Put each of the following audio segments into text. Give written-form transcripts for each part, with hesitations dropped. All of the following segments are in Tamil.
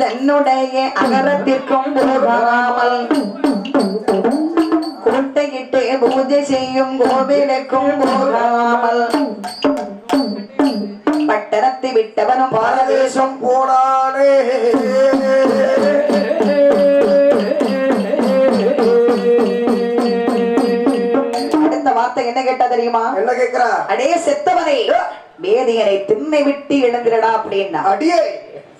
தன்னுடைய அகரத்திற்கும் போகாமல் கூட்டையிட்டு பூஜை செய்யும் கோவிலுக்கும் போகாமல் பட்டணத்தை விட்டவனும் பாரதேசம் போனானே. அடுத்த வார்த்தை என்ன கேட்டா தெரியுமா? என்ன கேக்குறா? அடே செத்தவனை வேதியனை திண்ணை விட்டு எழுந்திரடா அப்படின்னா. அடியே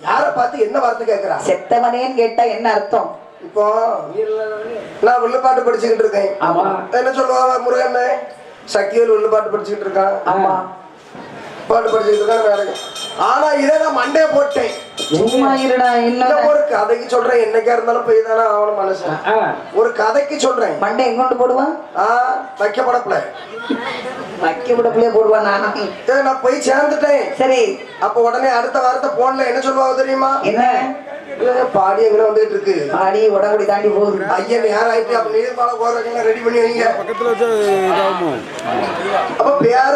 யார பார்த்து என்ன வார்த்தை கேக்குறா? செத்தவனேன்னு கேட்டா என்ன அர்த்தம்? இப்போ நான் வில்லுப்பாட்டு படிச்சுக்கிட்டு இருக்கேன். ஆமா. என்ன சொல்லுவாங்க? முருகன் சக்திவேல் வில்லுப்பாட்டு படிச்சுக்கிட்டு இருக்கான். ஆமா, பாட்டு படிச்சுக்கிட்டு இருக்கான். வேற ஆனா இதை நான் மண்டே போட்டேன். சும்மா இருடா. இன்னும் ஒரு கதைக்கு சொல்றேன். என்னைக்கா இருந்தாலும் போய் தானே அவன மனுஷன். ஒரு கதைக்கு சொல்றேன். மண்டை எங்கொண்டு போடுவான்? வைக்கப்படப்பல வைக்க விடப்பிலே போடுவான். நான் போய் சேர்ந்துட்டேன். சரி, அப்ப உடனே அடுத்த வாரத்தை போன்ல என்ன சொல்லுவாங்க தெரியுமா? என்ன? பாடி எங்க வந்துட்டு இருக்கு? பாடி உடம்புடி தாண்டி போகுது. ஐயன் யார் ஆயிட்டு அப்ப நீர் பாலம் போறதுக்கு ரெடி பண்ணி வைங்க. பக்கத்துல அப்ப பேர்